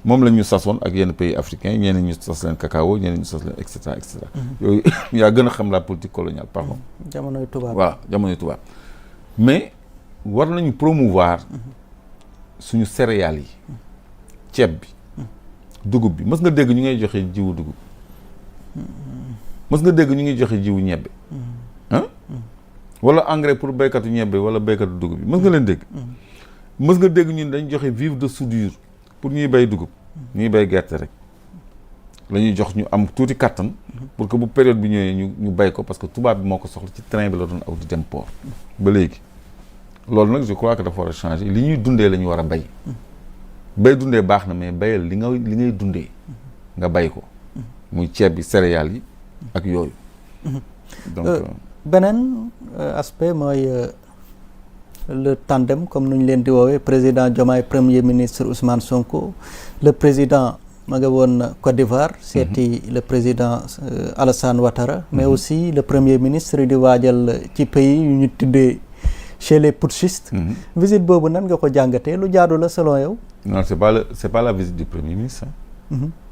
moom la ñu sasoon ak yenn pays africains ñeneen ñu sas leen cacao ñeneen ñu sas leen et cetera yooyu yaa gën a xam la politique coloniale pardon jamonoy tubaab voilà jamonoy tubaab mais war nañu promouvoir suñu céréales yi ceeb bi dugub bi mës nga dégg ñu ngay joxe jiwu dugub mës nga dégg ñu ngi joxe jiwu ñebbe ah wala engrais pour béykatu ñebbe wala béykatu dugub bi mës nga leen dégg mës nga dégg ñun dañ joxe vivre de soudure pour ñuy bay dugub ñuy bay gerte rek la ñuy jox ñu am tuuti kattan pour que bu période bi ñëwee ñu bay ko parce que tubaab bi moo ko soxla ci train bi la doon aw di dem port ba léegi loolu nag je crois que dafa war a changer li ñuy dundee la ñu war a bay bay dundee baax na mais bayal li ngay dundee nga bay ko muy ceeb bi céréales yi ak yooyu donc beneen aspect mooy le tandem comme nu ñu leen di woowee président Diomaye premier ministre Ousmane Sonko le président ma nga woon Côte d'Ivoire seeti le président Alassane Ouattara mais aussi le premier ministre di waajal ci pays yu ñu tuddee chez les putschistes visite boobu nan nga ko jàngatee lu jaadu la selon yow non c'est pas la visite du premier ministre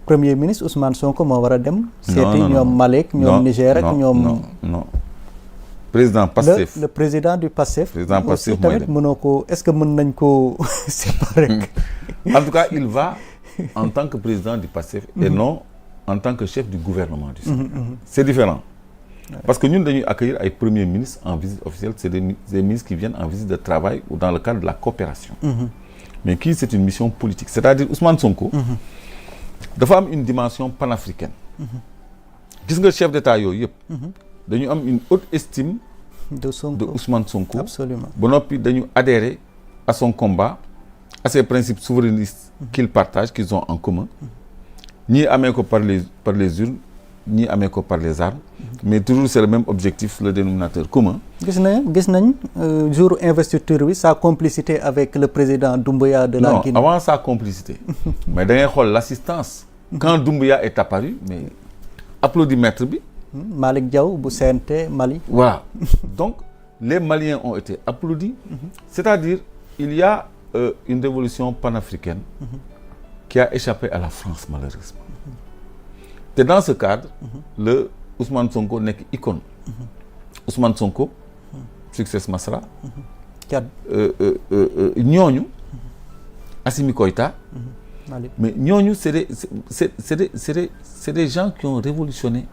premier ministre Ousmane Sonko moo war a dem seeti ñoom Malek ñoom Niger ak ñoom non président Pastef le président du Pastef président Pastef aussi tamit mënoo ko est-ce que mën nañ ko séparer en tout cas il va en tant que président du Pastef et non en tant que chef du gouvernement du Sénégal c'est différent parce que ñun dañuy accueillir ay premiers ministres en visite officielle c'est des ministres qui viennent en visite de travail ou dans le cadre de la coopération mais kii c'est une mission politique c'est-à-dire Ousmane Sonko dafa am une dimension panafricaine gis nga chef d'État yooyu yëpp dañu am une haute estime de Ousmane Sonko absolument ba noppi dañu adhérer à son combat à ces principes souverainistes qu'ils partagent qu'ils ont en commun ñii amee ko par les urnes ñii amee ko par les armes mais toujours c'est le même objectif le dénominateur commun gis nañ jour investiture bi sa complicité avec le président Doumbouya de la Guinée non avant sa complicité mais da ngay xool l'assistance quand Doumbouya est apparu mais applaudimètre bi Malick Diaw bu CNT Mali voilà donc les Maliens ont été applaudis c'est-à-dire il y a une révolution panafricaine qui a échappé à la France malheureusement te dans ce cadre le Ousmane Sonko nekk icône Ousmane Sonko Succès Masra ñooñu Assimi Koïta mais ñooñu c'est des gens qui ont révolutionné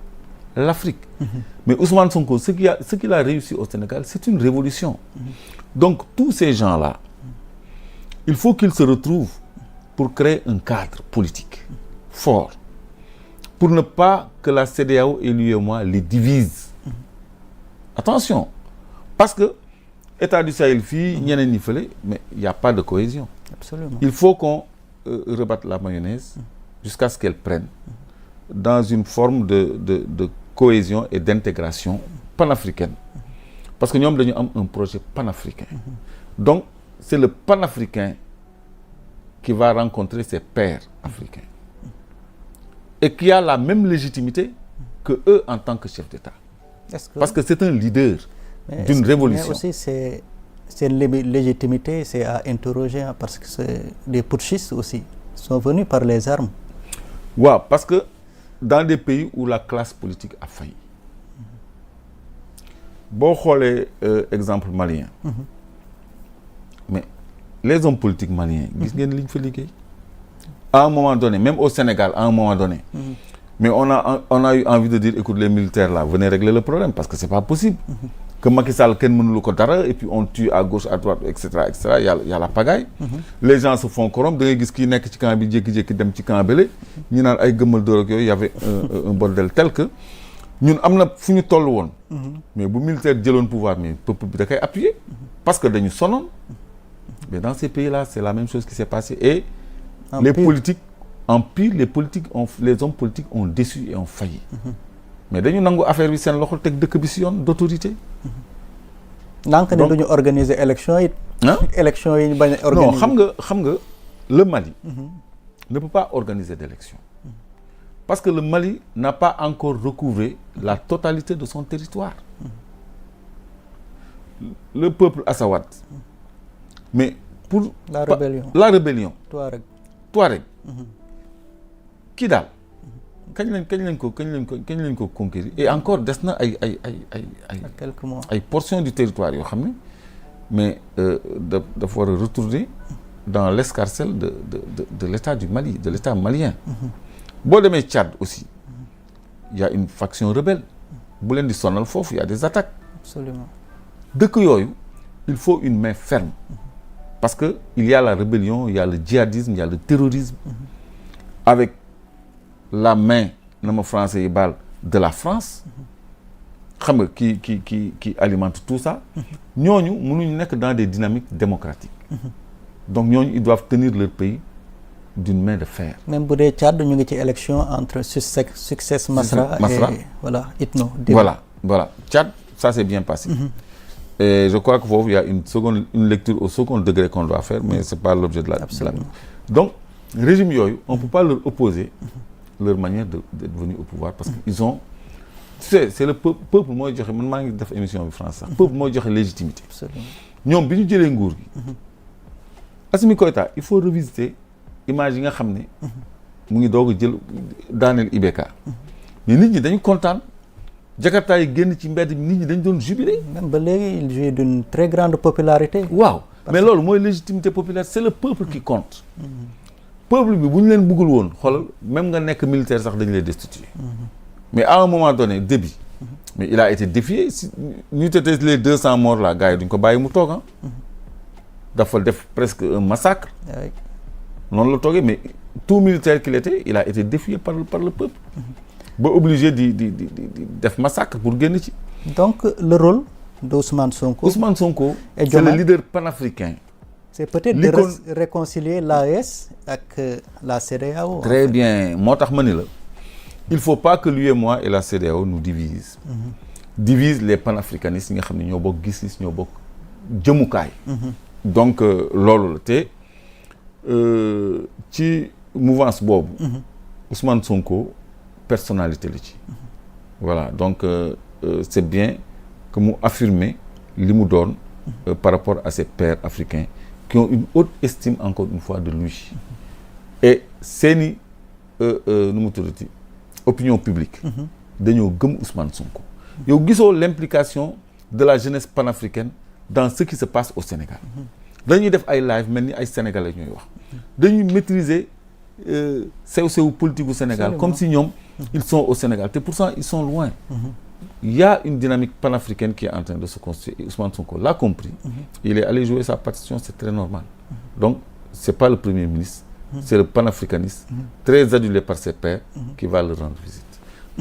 l'Afrique mais Ousmane Sonko ce qu'il a réussi au Sénégal c'est une révolution donc tous ces gens-là il faut qu'ils se retrouvent pour créer un cadre politique fort pour ne pas que la CEDEAO et l'UEMOA les divise attention parce que État du Sahel fii ñeneen ñi fële mais il y a pas de cohésion absolument il faut qu'on rebatte la mayonnaise jusqu'à ce qu'elle prenne dans une forme de cohésion et d'intégration panafricaine parce que ñoom dañu am un projet panafricain donc c'est le panafricain qui va rencontrer ses pairs africains et qui a la même légitimité que eux en tant que chef d'État parce que c'est un leader d'une révolution mais aussi c'est une légitimité c'est à interroger parce que c'est des putschistes aussi sont venus par les armes waaw parce que dans des pays où la classe politique a failli boo xoolee exemple malien. mais les hommes politiques maliens. gis ngeen li ñu fa liggéey. à un moment donné même au Sénégal à un moment donné. mais on a eu envie de dire écoute les militaires là venez régler le problème parce que c'est pas possible. que Macky Sall kenn mënulu ko dara et puis on tue à gauche à droite et cetera y a la pagaille. les gens se font corrompre da ngay gis kii nekk ci camp bi jékki-jékki dem ci camp bële ñu naan ay gëmmal dóor ak yooyu y avait un bordel tel que ñun am na fu ñu toll woon. mais bu militaire jëloon pouvoir mais peuple bi da koy appuyer. parce que dañu sonoon. mais dans ces pays là c'est la même chose qui s'est passé et les politiques en pire les hommes politiques ont déçu et ont failli. mais dañu nangu affaire bi seen loxo teg dëkk bi si yoon d'autorité. donc ne duñu organiser élection yi. élection yi ñu bañ a organiser. non xam nga le Mali. ne peut pas organiser d'élection. parce que le Mali n'a pas encore recouvré la totalité de son territoire. le peuple Azawad. mais pour. la rébellion. Touareg. kii daal. kañ lañ ko conquérir et encore des na ay quelques mois ay portions du territoire yoo xam ne mais dafa war a retourner dans l'escarcelle de l'état du Mali de l'état malien. boo demee Tchad aussi il y a une faction rebelle bu leen di sonal foofu il y a des attaques. Absolument. dëkk yooyu il faut une main ferme parce que il y a la rébellion il y a le djihadisme il y a le terrorisme avec la main na ma français yi baal de la France xam nga qui alimente tout ça ñooñu mënuñu nekk dans des dynamiques démocratiques donc ñooñu ils doivent tenir leur pays d'une main de fer. Même bu dee Tchad ñu ngi ci élection entre Succès Masra et voilà Itno. Voilà Tchad ça s'est bien passé. Et je crois que foofu il y a une lecture au second degré qu'on doit faire mais c'est pas l'objet de la. Absolument. Donc régime yooyu on peut pas leur opposer leur manière d'être venu au pouvoir parce que ils ont tu sais c'est le peuple mooy joxe man maa ngi def émission bi France sax peuple mooy joxe légitimité. ñoom bi ñu jëlee nguur gi. Assimi Goïta il faut revisiter image yi nga xam ne. mu ngi doog a jël daaneel IBK. mais nit ñi dañu kontaan. Jakarta yi génn ci mbedd bi nit ñi dañ doon jubilé. même ba léegi il jouit d'une très grande popularité. waaw mais loolu mooy légitimité populaire c'est le peuple qui compte. peuple bi bu ñu leen bëggul woon xoolal même nga nekk militaire sax dañu lay destituer. mais à un moment donné début. mais il a été défié si ñu tete les 200 morts là gars yi duñ ko bàyyi mu toog dafa def presque un massacre. noonu la toogee mais tout militaire qu'il était il a été défié par le peuple. ba obligé di def massacre pour génn ci. donc le rôle d'Ousmane Sonko. Ousmane Sonko c'est le leader panafricain. c'est peut-être de réconcilier l'AES ak la CEDEAO. très bien moo tax ma ni la il faut pas que l'UEMOA et la CEDEAO nous divisent. divise les panafricanistes yi nga xam ne ñoo bokk gis-gis ñoo bokk jëmukaay. donc loolu la te ci mouvance boobu. Ousmane Sonko personnalité la ci. voilà donc c'est bien que mu affirmer li mu doon par rapport à ses pairs africains qui ont une haute estime encore une fois de lui et seeni nu mu tuddati opinion publique dañoo gëm Ousmane Sonko yow gisoo l'implication de la jeunesse panafricaine dans ce qui se passe au Sénégal dañuy def ay live mel ni ay sénégalais ñooy wax dañuy maîtriser sew politique au Sénégal. Absolument. Comme si ñoom ils sont au Sénégal te pourtant ils sont loin. Il y a une dynamique panafricaine qui est en train de se construire et Ousmane Sonko l'a compris. Il est allé jouer sa partition, c'est très normal. Donc c'est pas le premier ministre, c'est le panafricaniste très adulé par ses pairs qui va le rendre visite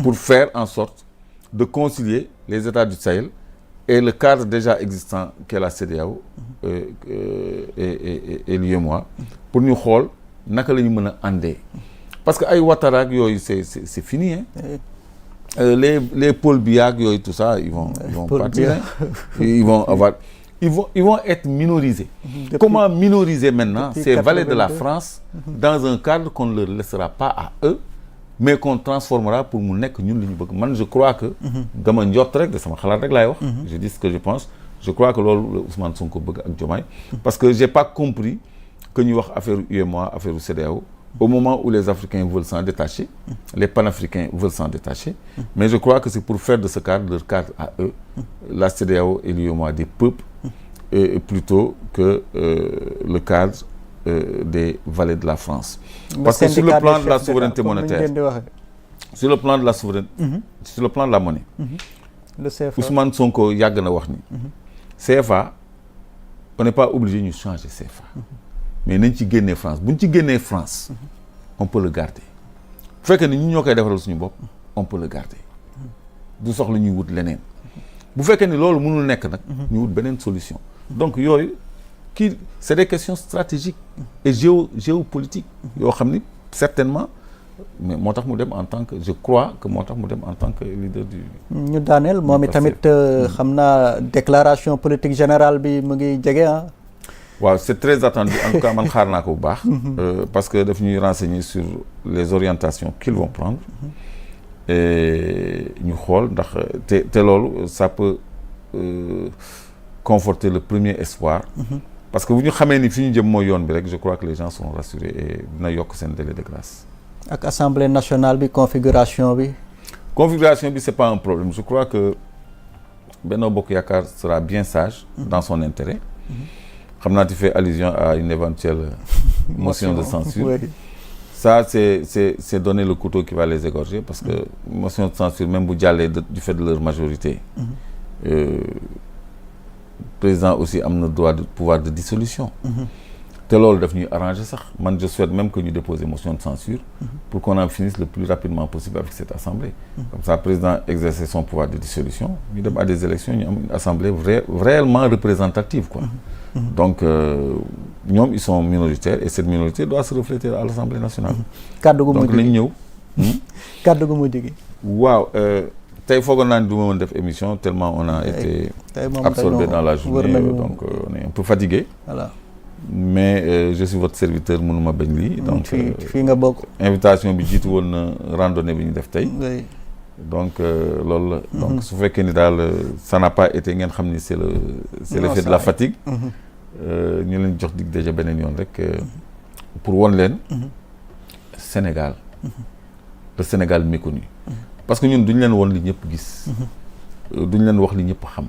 pour faire en sorte de concilier les États du Sahel et le cadre déjà existant qu'est la CEDEAO et l'UEMOA pour ñu xool naka la ñu mën a àndee parce que ay Ouattara ak yooyu c'est fini hein. Les Paul Biya ak yooyu tout ça ils vont partir hein. ils vont être minorisés. Comment minoriser maintenant ces vallées de la France dans un cadre qu'on ne leur laissera pas à eux mais qu'on transformera pour mu nekk ñun li ñu bëgg man je crois que dama njort rek de sama xalaat rek laay wax je dis ce que je pense je crois que loolu la Ousmane Sonko bëgg ak Diomaye parce que j'ai pas compris que ñuy wax affaire UEMOA affaire CEDEAO au moment où les Africains veulent s'en détacher, les panafricains veulent s'en détacher, mais je crois que c'est pour faire de ce cadre leur cadre à eux, la CEDEAO et l'UEMOA des peuples, et plutôt que le cadre des vallées de la France. Parce que sur le plan de la souveraineté monétaire, sur le plan de la souveraineté, sur le plan de la monnaie, le CFA. Ousmane Sonko yàgg na wax ni CFA, on n'est pas obligé de changer CFA. Mais nañ ci génnee France bu ñu ci génnee France on peut le garder bu fekkee ni ñu ñoo koy defaral suñu bopp on peut le garder du soxla ñuy wut leneen bu fekkee ni loolu mënul nekk nag ñu wut beneen solution. Donc yooyu kii c'est des questions stratégiques et géopolitiques yoo xam ni certainement mais moo tax mu dem en tant que je crois que moo tax mu dem en tant que leader du. ñu daaneel moom itamit xam naa déclaration politique générale bi mu ngi jege ah. waaw c'est très attendu en tout cas man xaar naa ko bu baax. parce que daf ñuy renseigner sur les orientations qu'ils vont prendre. et ñu xool ndax te loolu ça peut conforter le premier espoir. parce que bu ñu xamee ni fi ñu jëm mooy yoon bi rek je crois que les gens seront rassurés et dina yokk seen délai de grâce. ak assemblée nationale bi configuration bi. configuration bi c'est pas un problème je crois que Benno Bokk Yaakaar sera bien sage. dans son intérêt. xam naa tu fais allusion à une éventuelle motion de censure. Oui. Ça c'est donner le couteau qui va les égorger parce que motion de censure même bu jàllee du fait de leur majorité. Président aussi am na droit de pouvoir de dissolution. te loolu daf ñuy arranger sax man je souhaite même que ñu déposer motion de censure pour qu'on en finisse le plus rapidement possible avec cette assemblée. Comme ça président exercer son pouvoir de dissolution ñu dem à des élections ñu am une assemblée réellement représentative quoi. Donc ñoom ils sont minoritaires et cette minorité doit se refléter à l'Assemblée nationale. kàddu gu mujj donc nañ ñëw. kàddu gu mujj gi. waaw tey foogoon naa ne du ma mën def émission tellement on a été absorbé dans la journée donc on est un peu fatigué. Voilà. Mais je suis votre serviteur mënuma bañ lii. donc fii nga bokk. invitation bi jiitu woon na randonnée bi ñu def tey. donc loolu la. donc su fekkee ni daal ça n'a pas été ngeen xam ni c'est l'effet de la fatigue. ñu leen jox dig déjà beneen yoon rek pour won leen Sénégal. le Sénégal méconnu. parce que ñun duñ leen won li ñëpp gis. duñ leen wax li ñëpp xam.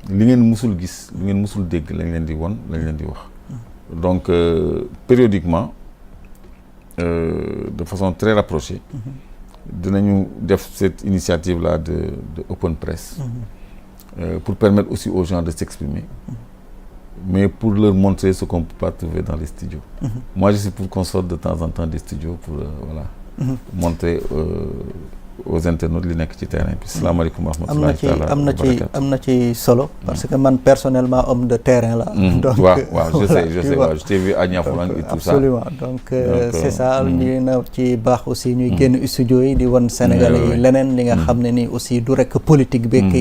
li ngeen musul gis li ngeen musul dégg lañ leen di won lañ leen di wax. donc périodiquement de façon très rapprochée. dinañu def cette initiative là de open press. pour permettre aussi aux gens de s'exprimer. mais pour leur montrer ce qu'on peut pas trouver dans les studios. Moi je suis pour qu'on sorte de temps en temps des studios pour voilà. montrer aux internautes li nekk ci terrain bi. salaamaaleykum wa rahmatullahi taala am na ci solo. parce que man personnellement homme de terrain la. donc waaw je sais je t'ai vu à Niafoulane et tout ça. absolument donc c'est ça ñu na ci baax aussi ñuy génn studio yi di won Sénégalais yi leneen li nga xam ne ni aussi du rek politique beeg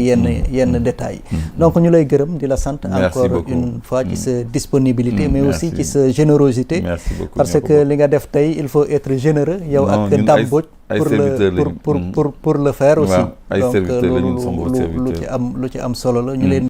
yenn détails yi. donc ñu lay gërëm di la sant. encore une fois ci sa disponibilité. mais aussi ci sa générosité. merci beaucoup parce que li nga def tey il faut être généreux. yow ak Dame Mbodj pour le faire aussi. ay serviteurs lañu donc loolu lu ci am solo la ñu leen